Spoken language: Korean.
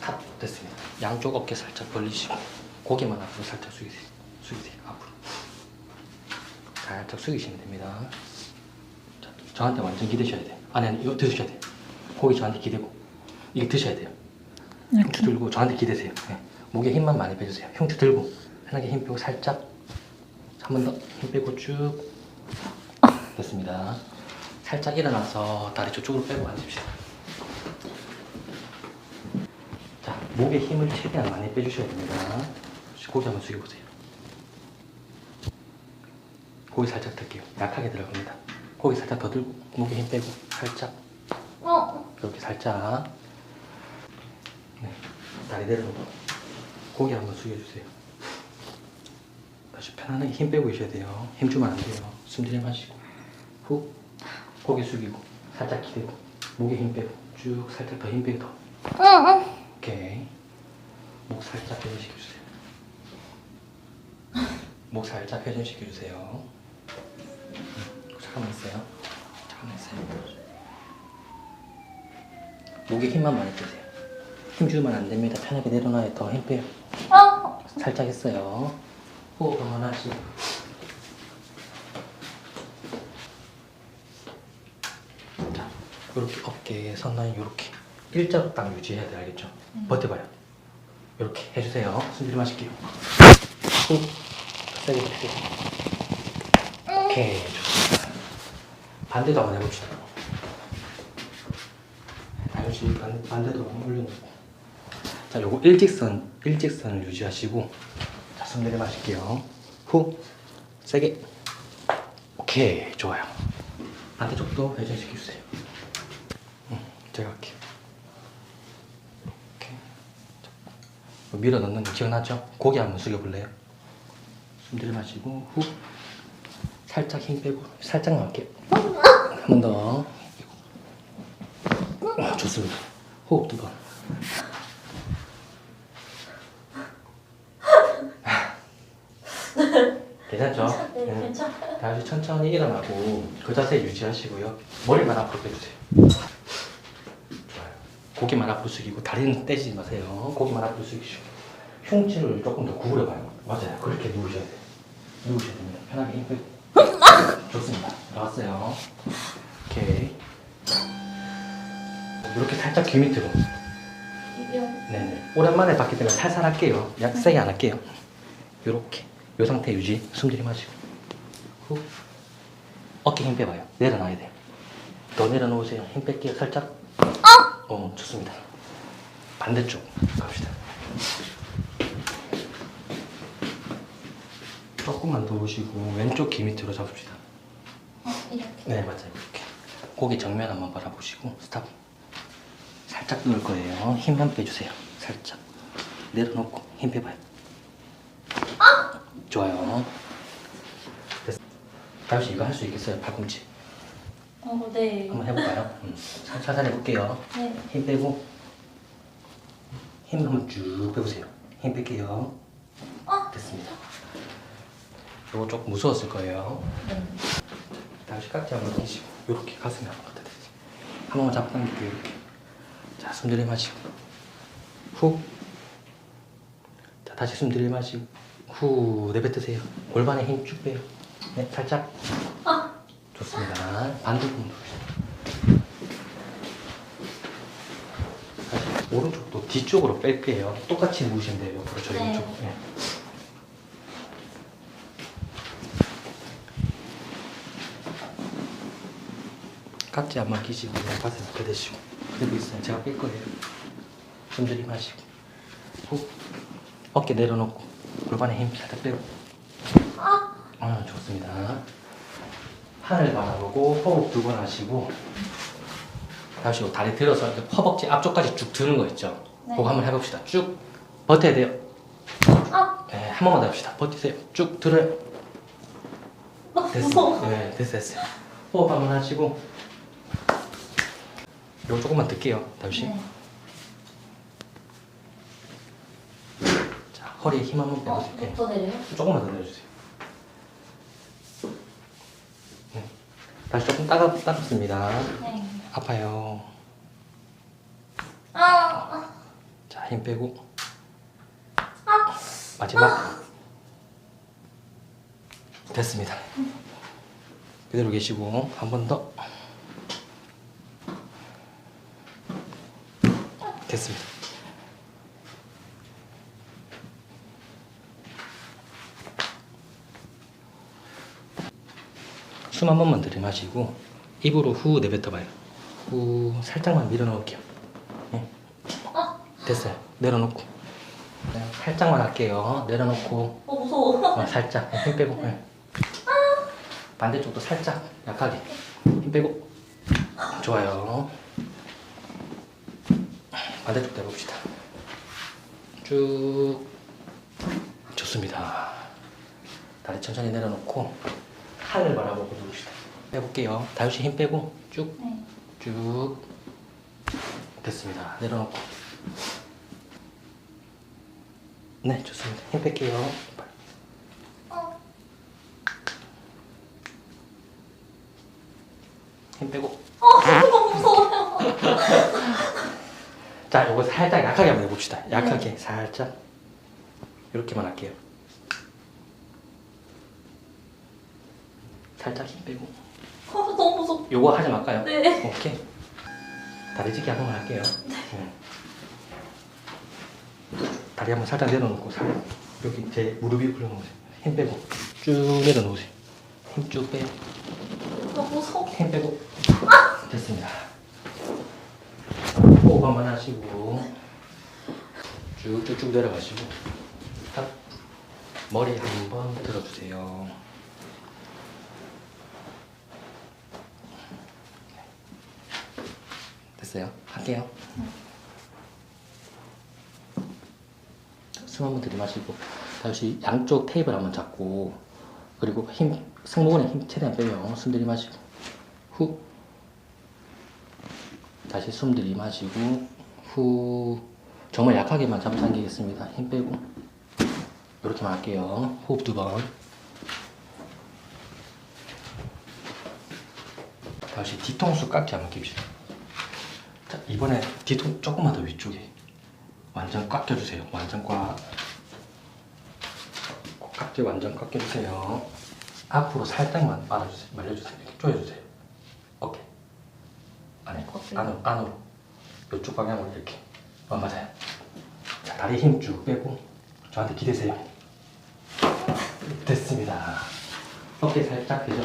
스탑. 됐습니다. 양쪽 어깨 살짝 벌리시고 고개만 앞으로 살짝 숙이세요. 앞으로 살짝 숙이시면 됩니다. 자, 저한테 완전 기대셔야 돼요. 아니 이거 드셔야 돼요. 고개 저한테 기대고 이게 드셔야 돼요. 흉추 들고 저한테 기대세요. 네. 목에 힘만 많이 빼주세요. 흉추 들고 편하게 힘 빼고 살짝 한 번 더 힘 빼고 쭉. 됐습니다. 살짝 일어나서 다리 저쪽으로 빼고 앉읍시다. 자, 목에 힘을 최대한 많이 빼주셔야 됩니다. 고개 한번 숙여보세요. 고개 살짝 들게요. 약하게 들어갑니다. 고개 살짝 더 들고 목에 힘 빼고 살짝 이렇게 살짝. 네, 다리 내려놓고 고개 한번 숙여주세요. 다시 편안하게 힘 빼고 계셔야 돼요. 힘 주면 안 돼요. 숨 들이마시고 후 고개 숙이고 살짝 기대고 목에 힘 빼고 쭉 살짝 더 힘 빼고 더. 오케이. 목 살짝 회전시켜주세요. 목 살짝 회전시켜주세요. 잠깐만 있어요. 목에 힘만 많이 빼세요. 힘 주면 안 됩니다. 편하게 내려놔야 더 힘 빼요. 살짝 했어요. 호흡 한번 하시고. 자, 이렇게 어깨 선라인 이렇게 일자로 딱 유지해야 돼. 알겠죠? 버텨봐요. 이렇게 해주세요. 숨 들이마실게요. 후. 세게 버티세요. 오케이, 좋습니다. 반대도 한번 해봅시다. 다시 반대도 한번 올려놓고. 자, 요거 일직선을 유지하시고. 자, 숨 들이마실게요. 후. 세게. 오케이, 좋아요. 반대쪽도 회전시켜주세요. 제가 할게요. 이렇게. 밀어 넣는 거 기억나죠? 고개 한번 숙여볼래요? 숨 들이마시고 후. 살짝 힘 빼고 살짝만 할게요. 한 번 더. 좋습니다. 호흡 두 번. 괜찮죠? 네, 괜찮아요. 다시 천천히 일어나고 그 자세 유지하시고요. 머리만 앞으로 빼주세요. 좋아요. 고개만 앞으로 숙이고 다리는 떼지 마세요. 고개만 앞으로 숙이시고 흉추를 조금 더 구부려봐요. 맞아요. 그렇게 누우셔야 돼요. 누우셔야 됩니다. 편하게 힘 빼고. 좋습니다. 나왔어요. 오케이. 이렇게 살짝 귀 밑으로. 네네. 오랜만에 봤기 때문에 살살 할게요. 약 세게 안 할게요. 요렇게. 요 상태 유지. 숨 들이마시고. 후. 어깨 힘 빼봐요. 내려놔야 돼요. 더 내려놓으세요. 힘 뺄게요. 살짝. 좋습니다. 반대쪽 갑시다. 조금만 더 오시고 왼쪽 귀 밑으로 잡읍시다. 이렇게. 네, 맞아요. 이렇게. 고개 정면 한번 바라보시고 스탑. 살짝 누울 거예요. 힘만 빼주세요. 살짝. 내려놓고 힘 빼봐요. 좋아요. 됐어. 다시 이거 할 수 있겠어요? 팔꿈치. 네. 한번 해볼까요? 살살 해볼게요. 네. 힘 빼고 힘 한번 쭉 빼보세요. 힘 뺄게요. 됐습니다. 이거 조금 무서웠을 거예요. 네. 다시 깍지 한번 끼시고 이렇게 가슴에 한번 갖다 대세요. 한 번만 잡아당기고 이렇게. 자, 숨 들이마시고 후. 자, 다시 숨 들이마시고 후. 내뱉으세요. 골반에 힘 쭉 빼요. 네, 살짝. 좋습니다. 반대쪽으로. 다시 오른쪽도 뒤쪽으로 뺄게요. 똑같이 누우시면 돼요. 옆으로 저희 네. 왼쪽. 네. 깍지 한번 끼시고 가슴 앞에 대시고 그대로 있어요. 제가 뺄 거예요. 숨 들이마시고 후. 어깨 내려놓고 골반에 힘 살짝 빼고. 좋습니다. 하늘 바라보고 호흡 두 번 하시고 다시 다리 들어서 이렇게 허벅지 앞쪽까지 쭉 드는 거 있죠? 네. 그거 한번 해봅시다. 쭉 버텨야 돼요. 네, 한 번만 더 해봅시다. 버티세요. 쭉 들어요. 됐어. 네, 됐어요. 호흡 한번 하시고 이거 조금만 들게요. 다시. 네. 자, 허리에 힘 한번 빼보세요. 네. 더 내려요? 조금만 더 내려주세요. 네. 다시 조금 따갑습니다. 네. 아파요. 자, 힘 빼고. 마지막. 됐습니다. 그대로 계시고 한 번 더. 됐습니다. 숨 한 번만 들이마시고 입으로 후 내뱉어봐요. 후 살짝만 밀어넣을게요. 네. 됐어요. 내려놓고. 네, 살짝만 할게요. 내려놓고. 무서워. 살짝 힘 빼고. 네. 반대쪽도 살짝 약하게 힘 빼고. 좋아요. 반대쪽도 해봅시다. 쭉. 좋습니다. 다리 천천히 내려놓고 하늘 바라보고 누웁시다. 해볼게요. 다시 힘 빼고 쭉. 네. 쭉. 됐습니다. 내려놓고. 네, 좋습니다. 힘 뺄게요. 힘 빼고. 너무 무서워요. 자, 요거 살짝 약하게 한번 해봅시다. 약하게 살짝 이렇게만 할게요. 살짝 힘 빼고. 너무 무서워. 요거 하지 말까요? 네. 오케이. 다리찢기 한 번만 할게요. 네. 다리 한번 살짝 내려놓고 여기 제 무릎 위에 올려놓으세요. 힘 빼고 쭉 내려놓으세요. 힘 쭉 빼요. 너무 무서워. 힘 빼고. 됐습니다. 호흡 한번 하시고 쭉쭉쭉 내려가시고 딱 머리 한번 들어주세요. 됐어요? 할게요. 숨 한번 들이마시고 다시 양쪽 테이블 한번 잡고 그리고 힘 승모근에 힘 최대한 빼요. 숨 들이마시고 후 다시 숨 들이마시고 후 정말 약하게만 잡아당기겠습니다. 힘 빼고 이렇게만 할게요. 호흡 2번. 다시 뒤통수 깍지 한번 낍시다. 자, 이번에 뒤통 조금만 더 위쪽에 완전 꽉 껴주세요. 완전 꽉. 깍지 완전 꽉 껴주세요. 앞으로 살짝만 말아주세요. 말려주세요. 이렇게 조여주세요. 오케이. 안으로. 이쪽 방향으로 이렇게. 맞아요. 자, 다리 힘 쭉 빼고 저한테 기대세요. 됐습니다. 어깨 살짝 대죠.